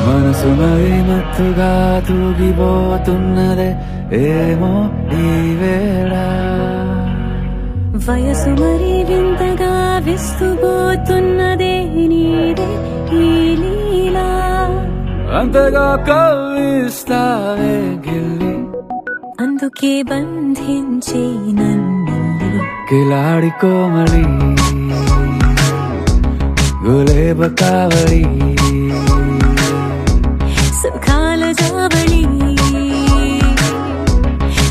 మనసు మరి మత్తుగా తూగిపోతున్నదే ఏమో ఈ వేళ, వయసు మరి వింతగా విస్తుపోతున్నదే నీదే ఈ లీలా, అంతగా కవ్విస్తావే గిల్లి, అందుకే బంధించి నన్ను కిలాడి కోమలి గులేబ కావలి, సుఖాల జాబళి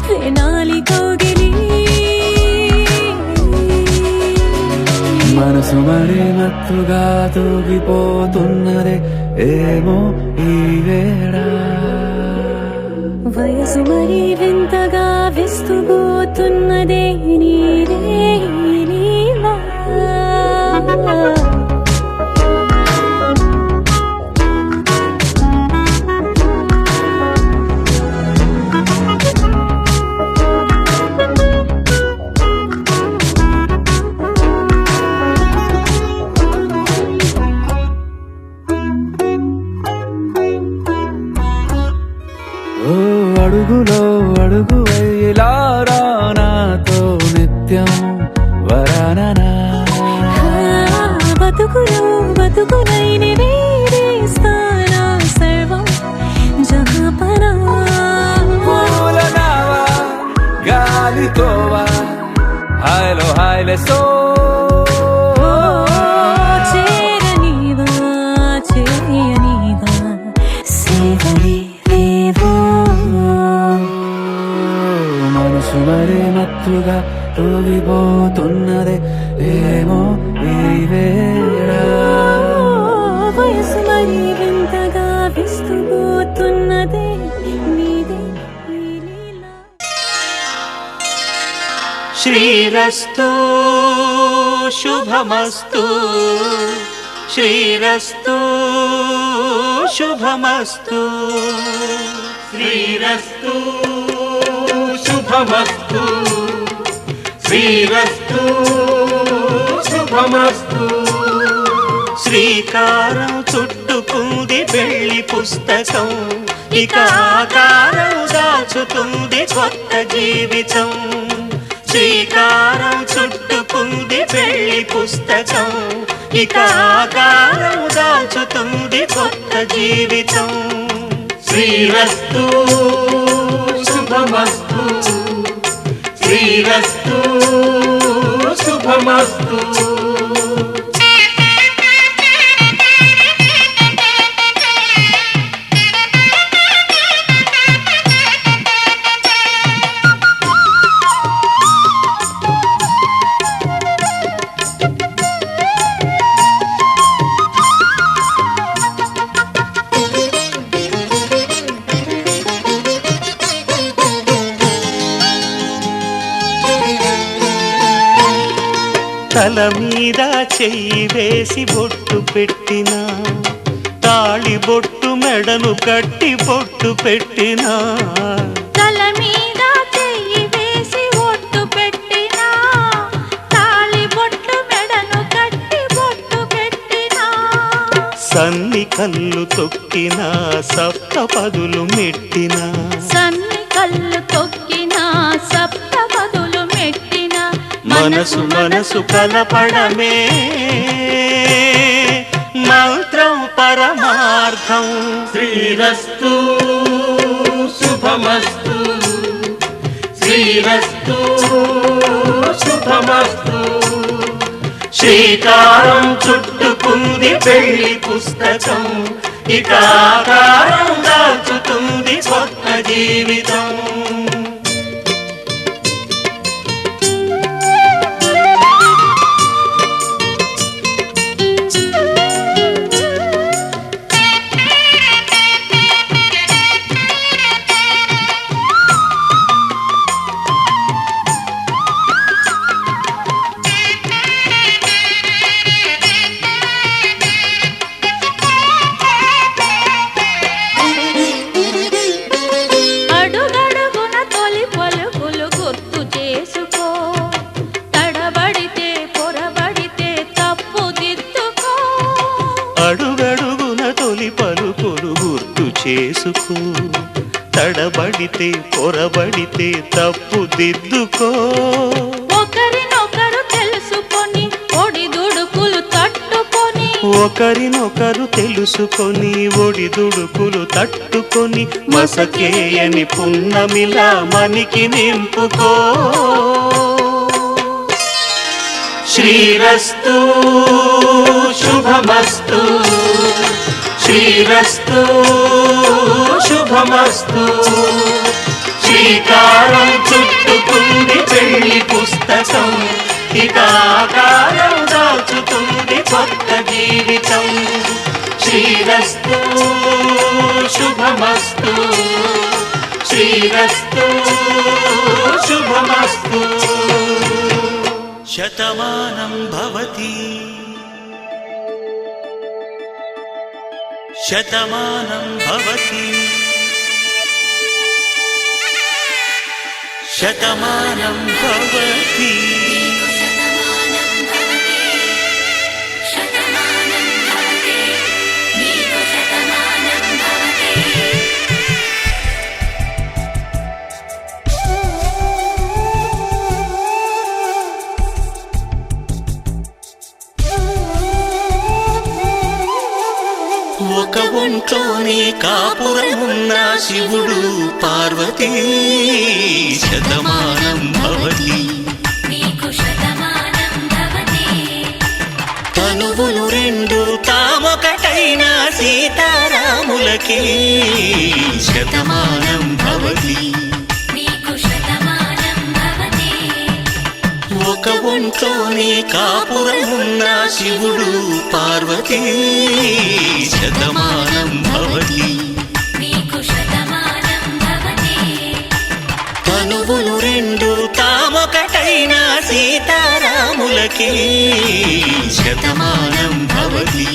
వేనాలి కౌగిలి. మనసు మరి మత్తుగా తూగిపోతున్నదే ఏమో ఈ వేళ, వయసు మరి వింతగా విస్తుపోతున్నదే నీదే ఈ లీలా. అడుగులో అడుగు ఇలా నాతో నిత్యం వరాననా, బతుకులో బతుకునైని వేరేస్తానా సర్వం జహాపనా. పూలనావా గాలితోవా హాయ్లో హాయ్లే సో, చేరనీవా చేయనీవా సేవలే లేవో. మనసు మరి మత్తుగా తూగిపోతున్నదే ఏమో ఈ వేళ, వయసు మరి వింతగా విస్తుపోతున్నదే నీదే ఈ లీలా. శ్రీరస్తు శుభమస్తు, శ్రీరస్తు శుభమస్తు, శ్రీరస్తు శుభమస్తు, శ్రీరస్తు శుభమస్తు. శ్రీకారం చుట్టుకుంది పెళ్లి పుస్తకం, ఇక ఆకారం దాచుతుంది కొత్త జీవితం. శ్రీకారం చుట్టుకుంది పెళ్లి పుస్తకం, ఇక ఆకారం దాచుతుంది కొత్త జీవితం. శ్రీరస్తు శుభమస్తు, శ్రీరస్తు శుభమస్తు. తల మీద చెయ్యి వేసి బొట్టు పెట్టినా, తాళి బొట్టు మెడను కట్టి బొట్టు పెట్టినా, తల మీద చెయ్యి వేసి ఒట్టు పెట్టినా, తాళి బొట్టు మెడను కట్టి బొట్టు పెట్టినా, సన్ని కళ్ళు తొక్కినా సప్త పదులు మెట్టినా, సన్ని కళ్ళు తొక్కినా సప్త పదులు మెట్టినా, మనసు మనసు కలపడమే మంత్రం పరమార్థం. శ్రీరస్తు శుభమస్తు, శ్రీరస్తు శుభమస్తు. శ్రీకారం చుట్టుకుంది పెళ్లి పుస్తకం, ఇక ఆకారం దాచుతుంది కొత్త జీవితం. అడుగడుగున తొలి పలుకులు గుర్తు చేసుకో. తడబడితే పొరబడితే తప్పు దిద్దుకో. ఒకరినొకరు తెలుసుకొని ఒడిదుడుకులు తట్టుకొని, ఒకరినొకరు తెలుసుకొని ఒడిదుడుకులు తట్టుకొని, మసకేయని పున్నమిలా మనికి నింపుకో. శ్రీరస్తు శుభమస్తు, శ్రీరస్తు శుభమస్తు. శ్రీకారం చుట్టుకుంది పెళ్లి పుస్తకం, ఇక ఆకారం దాచుతుంది కొత్త జీవితం. శ్రీరస్తు శుభమస్తు, శ్రీరస్తు శుభమస్తు. శతమానం భవతి, శతమానం భవతి, శతమానం భవతి. ఒక ఒంట్లోనే కాపురమున్న శివుడు పార్వతీ, శతమానం భవతి. తనువులు రెండు తామొకటైన సీతారాములకి, శతమానం భవతి. ఒక ఒంట్లోనే కాపురమున్న శివుడు పార్వతీ, శతమానం భవతి. తనువులు రెండు తామొకటైన సీతారాములకి, శతమానం భవతి.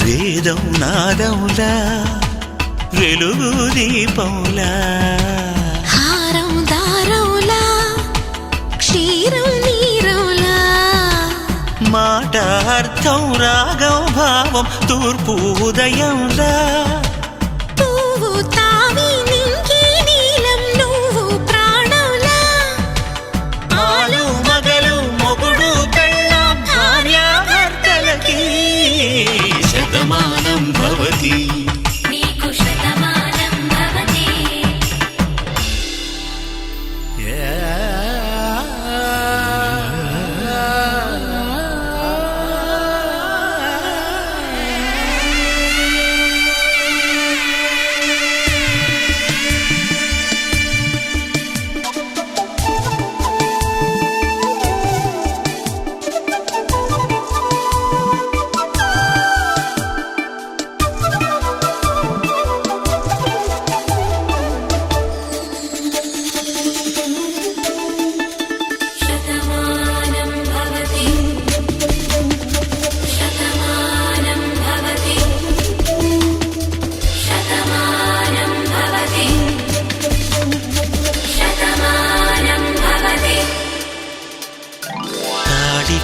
వేదం నాదములా, వెలుగు దీపములా, హారం దారములా, క్షీరం నీరములా, మాట అర్థం రాగం భావం తూర్పు ఉదయంలా, పువ్వు తావి నింగి నీలం నువ్వు ప్రాణంలా, ఆలు మగలు మొగుడు పెళ్ళాం భార్యాభర్తలకి, శతమానం భవతి.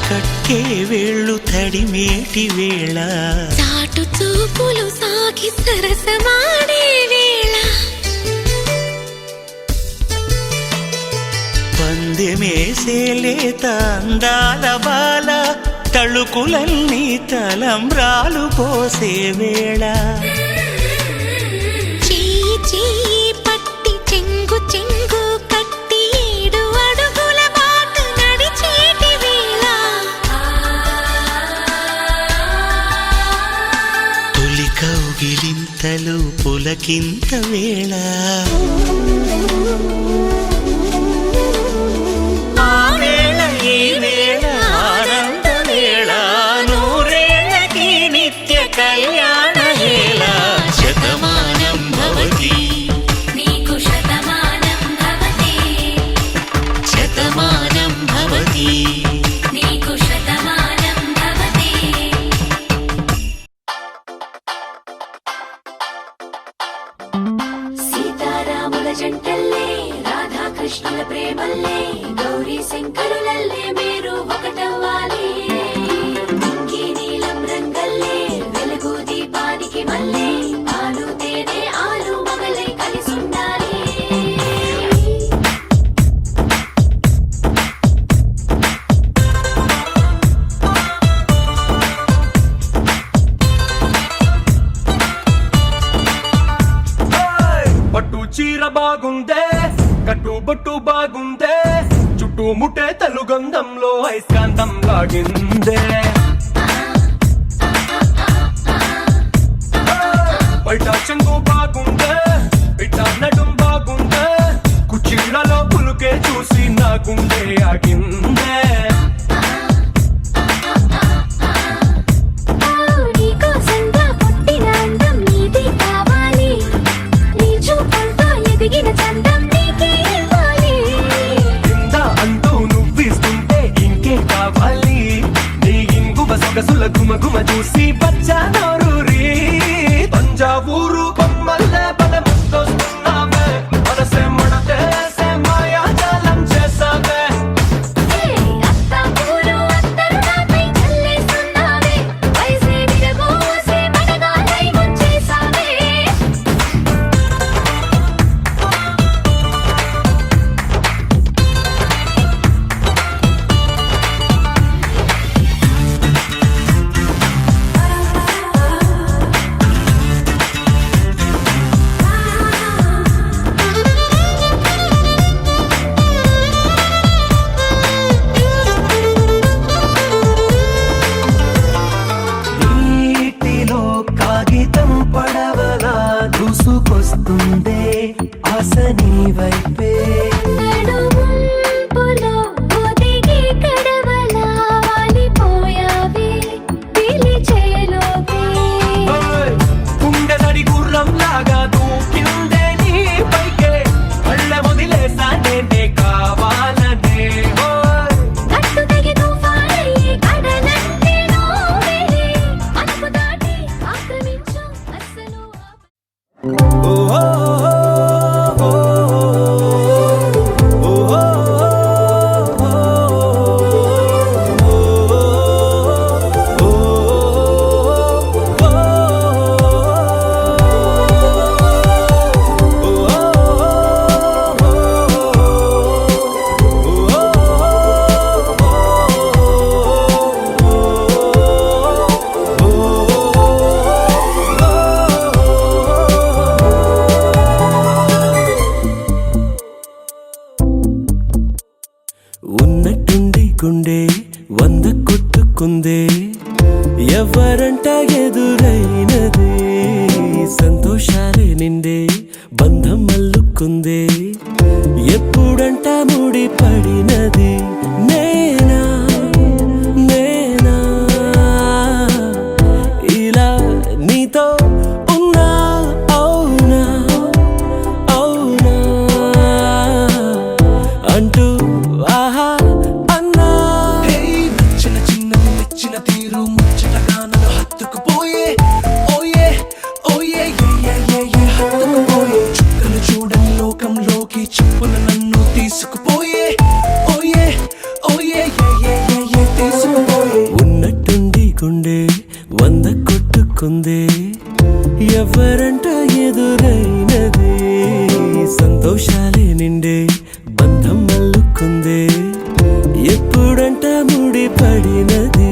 కట్టే వేళ్ళు తడిమేటి వేళ, చాటు చూపులు సాగి సరసమాడే వేళ, పందెమేసే లేత అందాల బాల, తళుకులన్నీ తలంబ్రాలు పోసే వేళ, చెయ్యి చెయ్యి పట్టి చెంగు చెంగు కట్టి 7 అడుగుల బాట నడిచేటి వేళ, తొలి కౌగిలింతలు పుల పులకింత వేళ ఆ వేళ ఈ వేళ ఆనంద వేళ నూరేళ్ళకి నిత్య కళ్యాణ వేళ శతమానం భవతి నీకు శతమానం భవతి శతమానం భవతి నీకు శతమానం భవతి సీతారాముల జంటల్లే రాధాకృష్ణుల ప్రేమల్లే గౌరీ శంకరులల్లే మీరు ఒకటవ్వాలి ఇంకీ నీలం రంగల్లే వెలుగు దీపానికి మల్లే పాలు తేనె ఆలు మగలై కలిసుండాలి పట్టు చీర బాగుందే కట్టు బొట్టు బాగుందే చుట్టూ ముట్టే తలుగంధంలో అయస్కాంతం లాగిందే బయట చెంగు బాగుందే బిడ్డ నడుం బాగుందే కుర్చీలలో పులుకే చూసి నా గుండె ఆగిందే నీకోసంగా పుట్టిన అందం నీది కావాలి నీ చూపులతో ఎదిగిన చందం నీకే ఇవ్వాలి కింద అంటూ నువ్విస్తుంటే ఇంకే కావాలి నీ ఇంగువ సొగసుల గుమగుమ చూసి బచ్చా నోరూరి తంజావూరు బొమ్మల్లే బలముస్తొస్తున్నావే మనసే మడతేసే మాయాజాలం చేసావే అత్తాపూరు అత్తరు నాపై చల్లేస్తున్నావే వయసే విరబోసే మడగాలై ముంచేసావే నీటిలో కాగితం పడవలా దూసుకొస్తుందే ఆశ నీ వైపే నడుముంపులో ఒదిగి కడవలా వాలిపోయావే పిలిచేలోపే ఓయ్! గుండె నడి గుర్రం లాగా దూకిందే నీ పైకే కళ్ళ వదిలేసా నేనే కావాలనే ఓయ్! గట్టు తెగి తుఫానయ్యి కడలంటే నోవే మనకు దాటి ఆక్రమించు అస్సలు ఓ ఓ ఓ ఓ ఓ ఉన్నట్టుండి గుండె 100 కొట్టుకుందే ఎవరంట ఎదురైనదే సంతోషాలే నిండే బంధం అల్లుకుందే ఎప్పుడంట ముడి పడినది నేనా నేనా ఇలా నీతో ఉన్నా అవునా అవునా అంటూ ఆహా అన్నా చిన్న చిన్న మెచ్చిన తీరు ముచ్చటగా నన్ను హత్తుకుపోయే ఓయే ఓయే హత్తుకుపోయే చుక్కలు చూడని లోకంలోకి చెప్పున నన్ను తీసుకుపోయే ఓయే ఓయే తీసుకుపోయే ఉన్నట్టుండి గుండె 100 కొట్టుకుందే ఎవరంట ఎదురైనదే సంతోషాలే నిండే బంధం అల్లుకుందే ఎప్పుడంట ముడి పడినది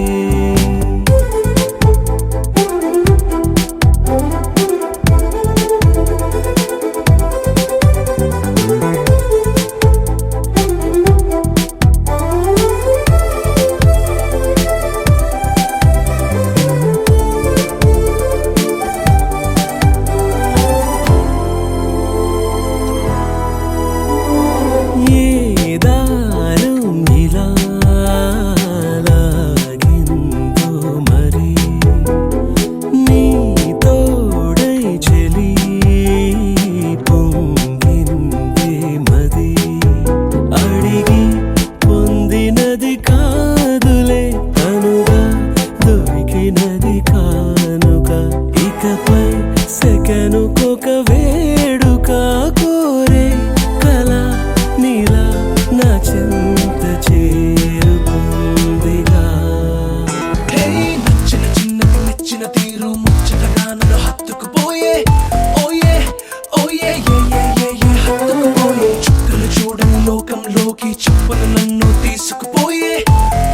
లోకంలోకి చెప్పున నన్ను తీసుకుపోయే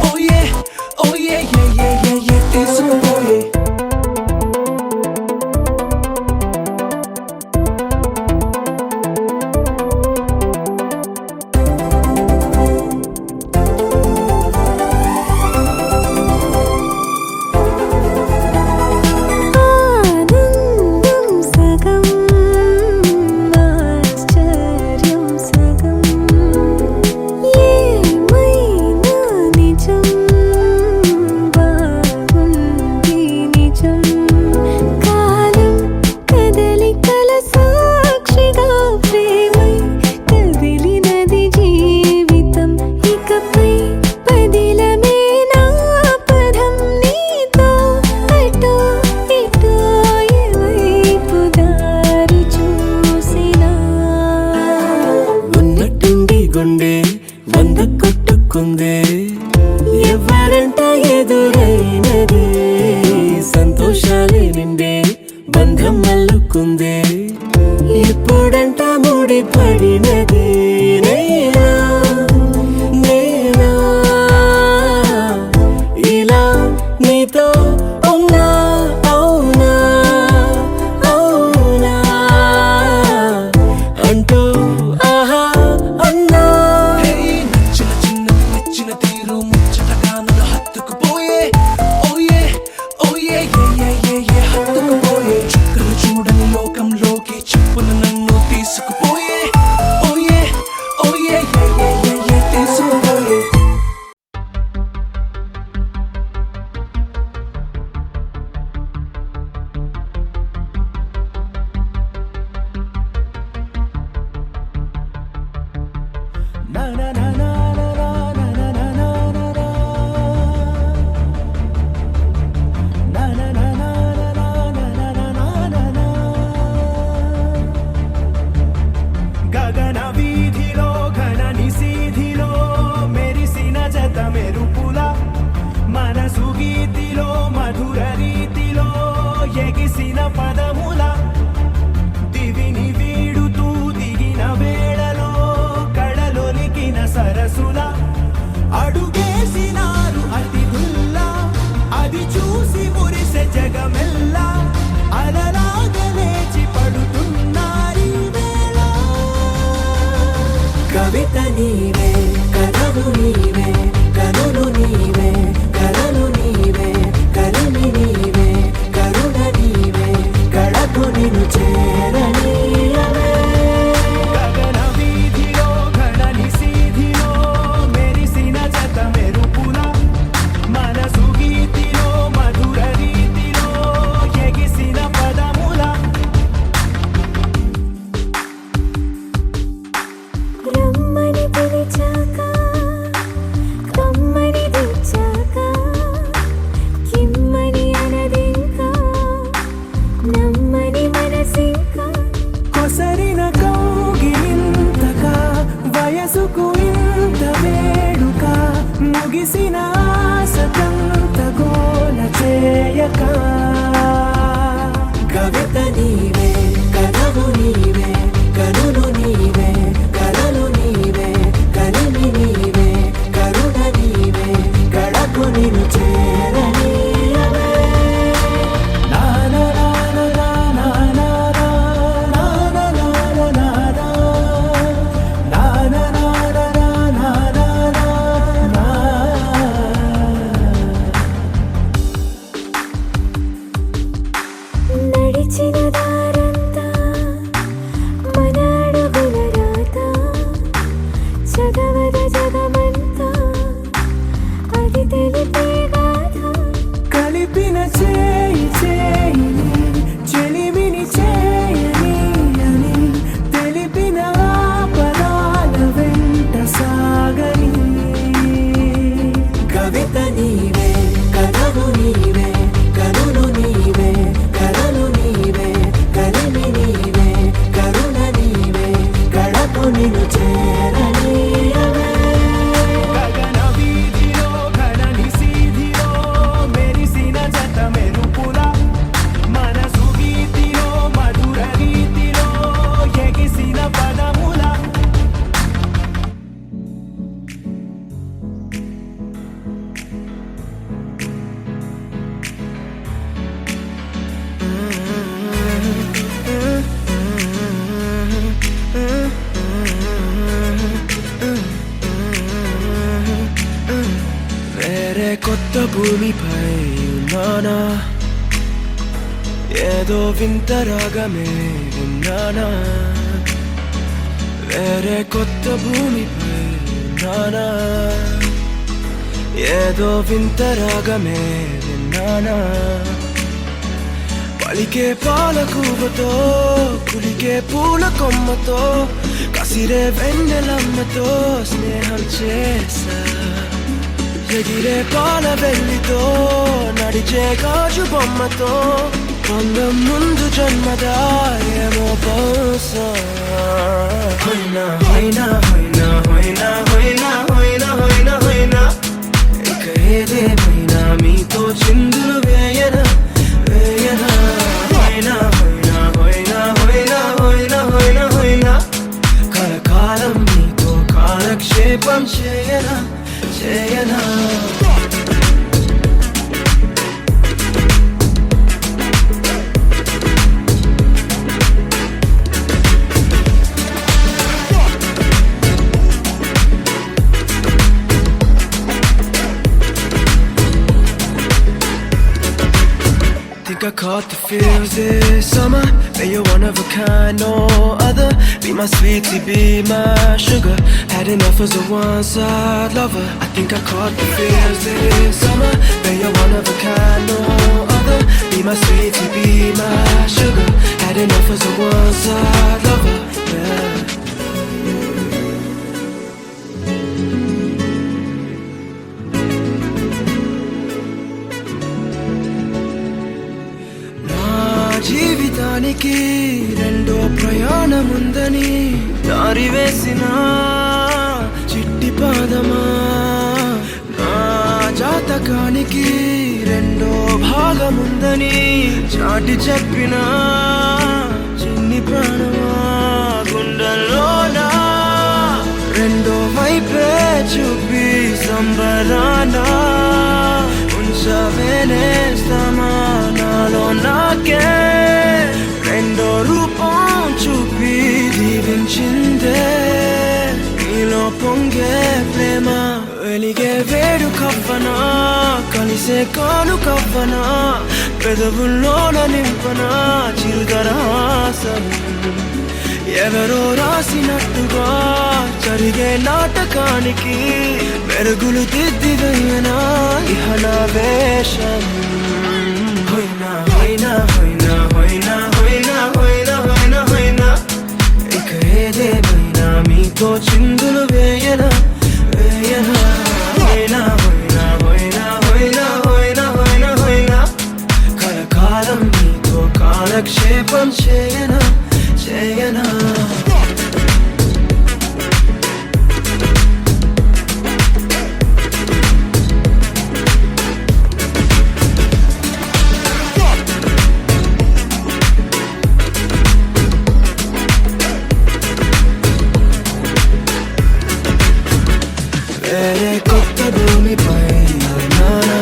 ఓయే ఓయే ఏ ఏ ఏ ఏ తీసుకుపోయే ఆనందం సగం ఆశ్చర్యం సగం ఏమైనా నిజం బాగుంది నిజం కాలం కదలికల సాక్షిగా ప్రేమై కదిలినది జీవితం ఇకపై పదిలమే నా పదం నీతో అటో ఇటో ఎవైపు దారి చూసినా ఉన్నట్టుండి గుండె వంద కొట్టుకుందే ఎవరంట ఎదురైనదే సంతోషాలే నిండే బంధం అల్లుకుందే ఎప్పుడంట ముడిపడినదే నేనా నేనా ఇలా నీతో ఉన్నా అవునా అవునా అంటూ ఆహా అన్నా నచ్చిన చిన్నది మెచ్చిన తీరు ముచ్చటగా నన్ను హత్తుకుపోయే ఓయే ఓయే ఏ ఏ ఏ ఏ హత్తుకుపోయే చుక్కలు చూడని లోకంలోకి చెప్పున నన్ను తీసుకుపోయే ఓయే ఓయే ఏ ఏ ఏ ఏ తీసుకుపోయే na na na na na na na na na na na na na na na na గగన వీధిలో ఘన నిశీధిలో మెరిసిన జత మెరుపుల మనసు గీతిలో మధుర రీతిలో ఎగిసిన పదముల దివిని వీడుతూ దిగిన వేళలో కడలొలికిన సరసుల అడుగేసినారు అతిథుల్లా అది చూసి మురిసె జగమెల్లా అలలాగా లేచి పడుతున్నారీ వేళ కవిత నీవే కథలు నీవే కనులు నీవే కలలు నీవే కలిమి నీవే కరుణ నీవే కడకు నిన్ను చేరనీయవే గగన వీధిలో ఘన నిశీధిలో మెరిసిన జత మెరుపుల మనసు గీతిలో మధుర రీతిలో ఎగిసిన పదముల రమ్మని పిలిచాక కమ్మని తెచ్చాక కిమ్మని అనదింకా నమ్మని మనసింకా కొసరిన కౌగిలింతగా వయసుకు ఇంత వేడుక ముగిసిన ఆశతంత గోల చేయక కవిత నీవే కథవు నీవే కనులు నీవే కలలు నీవే కలిమి నీవే కరుణ నీవే కడకు నిన్ను చేరనీయవే నా నా నా నా నా నా నా నా నా నా నా నా నడిచిన దారి కొత్త భూమిపై ఉన్నానా ఏదో వింత రాగమే ఉన్నానా వేరే కొత్త భూమిపై ఉన్నానా ఏదో వింత రాగమే విన్నానా పలికే పాలకూవతో కులికే పూల కొమ్మతో కసిరే వెన్నెలమ్మతో స్నేహం చేసా ఎగిరే పాల వెల్లితో నడిచే గాజు బొమ్మతో అందం ముందు జన్మదా ఏమో బహుశా హైనా హైనా హైనా హైనా హైనా హైనా హైనా హైనా ఇక ఏదేమైనా మీతో చిందులు వేయనా వేయనా హైనా హైనా హైనా హైనా హైనా హైనా హైనా కలకాలం మీతో కాలక్షేపం చేయనా చేయనా I caught the feels this summer. Man, you're one of a kind, no other. Be my sweetie, be my sugar. Had enough as a one-side lover. I think I caught the feels this summer. Man, you're one of a kind, no other. Be my sweetie, be my sugar. Had enough as a one-side lover. Yeah. జీవితానికి రెండో ప్రయాణముందని దారి వేసిన చిట్టి పాదమా నా జాతకానికి రెండో భాగముందని చాటి చెప్పిన చిన్ని ప్రాణమా గుండెల్లోనా రెండో వైపే చూపి సంబరానా ఉంచవేనేస్తామా నాలో నాకే రెండో రూపం చూపి దీవించిందే నీలో పొంగే ప్రేమ వెలిగే వేడు కవ్వనా కలిసే కాను కవ్వనా పెదవుల్లోన నింపనా చిరుదరాసం ఎవరో రాసినట్టుగా జరిగే నాటకానికి మెరుగులు దిద్దిదయ్యనా ఇహ నా వేషం హైనా హైనా హైనా హైనా హైనా హైనా హైనా హైనా ఇక ఏదేమైనా మీతో చిందులు వేయనా వేయనా హైనా హైనా హైనా హైనా హైనా హైనా హైనా కలకాలం మీతో కాలక్షేపం చేయనా చేయనా వేరే కొత్త భూమిపై ఉన్నానా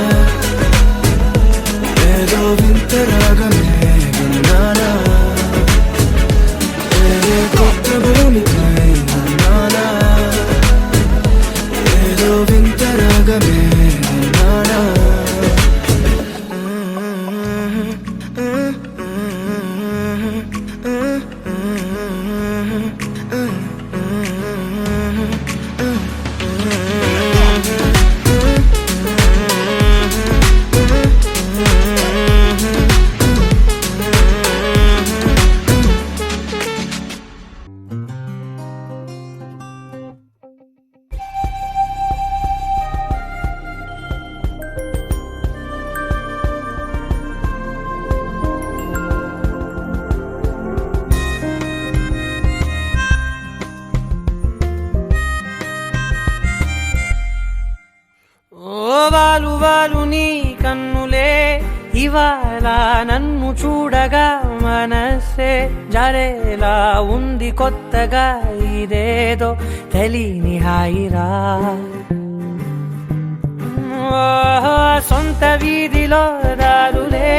ఏదో వింత రాగమే విన్నానా వేరే కొత్త భూమిపై ఉన్నానా ఏదో వింత రాగమే విన్నానా వాలు వాలు నీ కన్నులే ఇవాళ నన్ను చూడగా మనసే జరేలా ఉంది కొత్తగా ఇదేదో తెలియని హాయిరా సొంత వీధిలో దారులే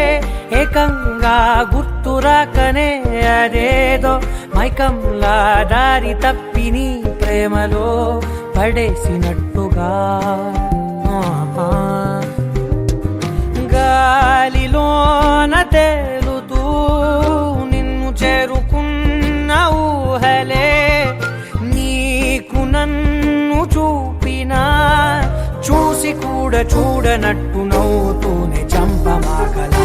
ఏకంగా గుర్తురాకనే అదేదో మైకంలా దారి తప్పి నీ ప్రేమలో పడేసినట్టుగా చూడనట్టు నవ్వుతూనే చంపమాకలా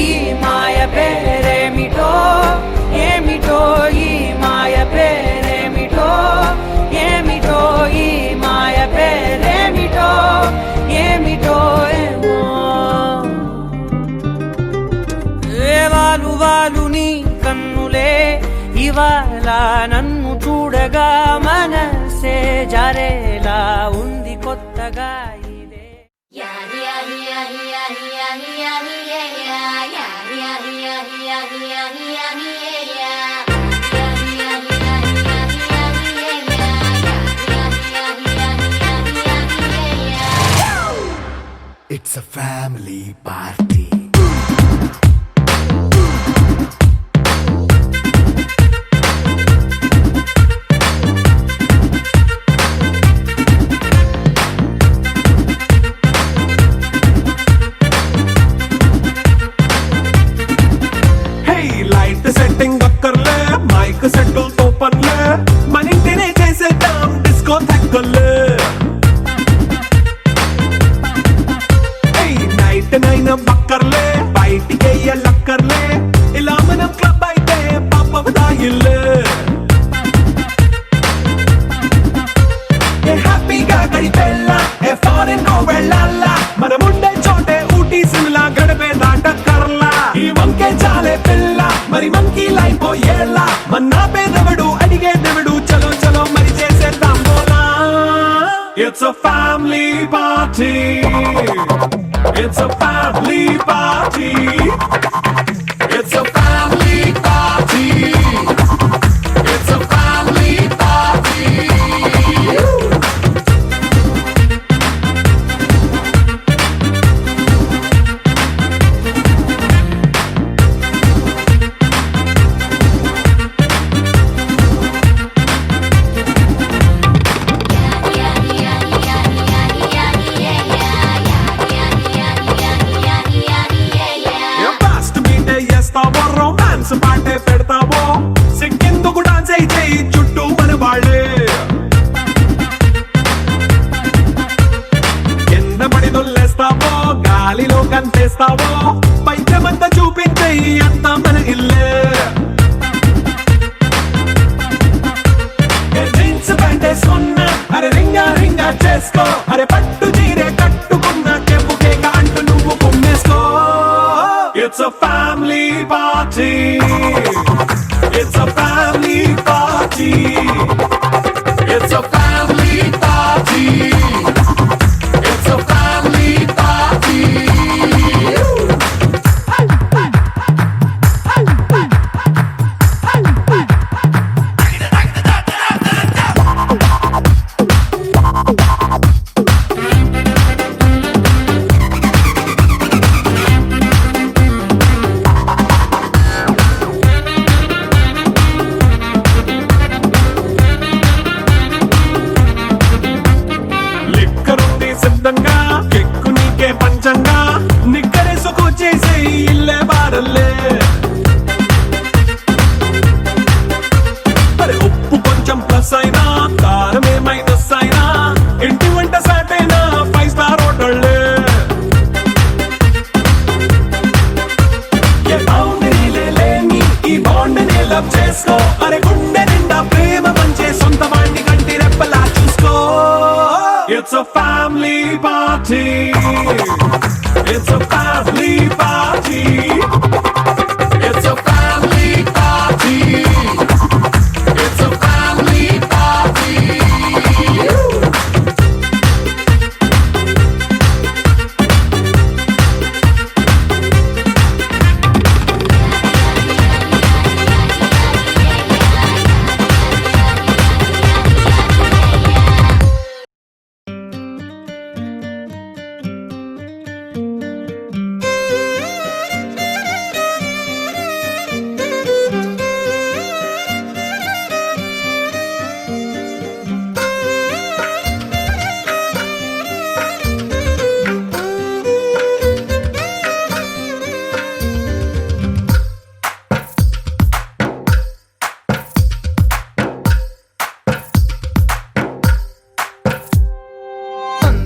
ఈ మాయ పేరేమిటో ఏమిటో ఈ మాయ పేరేమిటో ఏమిటో ఈ మాయ పేరేమిటో ఏమిటో ఏమో వాలు నీ కన్నులే ఇవాళ నన్ను చూడగా మనసే జారేలా ఉంది కొత్తగా ఇదే It's a family party. Setting అక్కర్లే మైక్ సెట్టులతో పనులే మన ఇంటినే చేసేద్దాం డిస్కో తగ్గలే నైట్ నైన్ బక్కర్లే బయటికి వెయ్యలక్కర్లే ఇలా మనం క్లబ్ అయితే పాప దాయిల్లే హ్యాపీగా గడిపెళ్ళా ఏ ఫారెన్ కో వెళ్ళాలా మనం ఉండే చోటే ఊటీ సిమ్లా గడిపే దాటక్కర్లా ఈ వంకే చాలే పిల్ల మరి మంకీ లైఫ్ ఏళ్ళ మన్నా పేదవడు అడిగేదెవడు చలో చలో మరి చేసేద్దాం బోలా it's a family party it's a family party it's a family party it's a family party romance పాటే పెడతావో సిక్కిందుకు డాన్స్ అయి చేయి చుట్టూ మన వాళ్ళే కింద పడి దొల్లేస్తావో గాలిలో కంతేస్తావో పైచమంతా చూపించేయి అంతా మన ఇల్లే జీన్స్ ప్యాంటేసుకున్నా అరే రింగా రింగా చేసుకో అరే పట్టు చీరే కట్టుకున్న కెప్పు కేక అంటూ నువ్వు కుమ్మేసుకో It's a family party. It's a family party. It's a family party. It's a family party.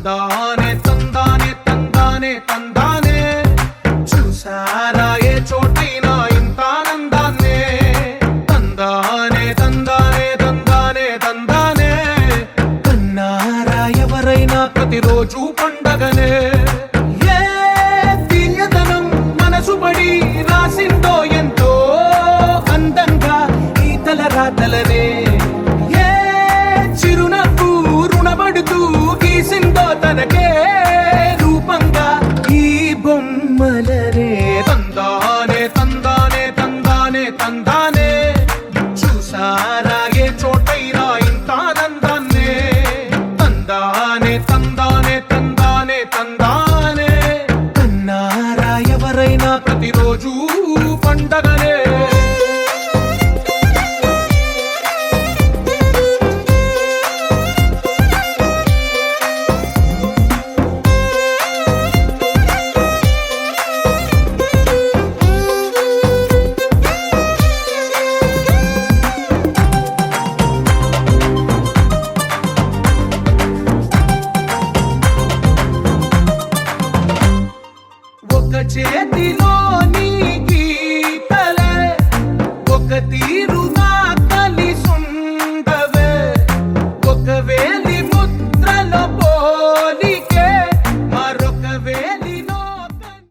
తందానే తందానే తందానే తందానే చూసారా ఏ చోటైనా ఇంత ఆనందాన్నే తందానే తందానే తందానే తందానే కన్నారా ఎవరైనా ప్రతిరోజు పండగనే ఏ తీయదనం మనసు పడి రాసిందో ఎంతో అందంగా ఈ తలరాతలనే ఏ చిరునవ్వు రుణపడుతూ గీసిందో తనకే రూపంగా ఈ బొమ్మలనే తందానే తందానే తందానే తందానే చూసారా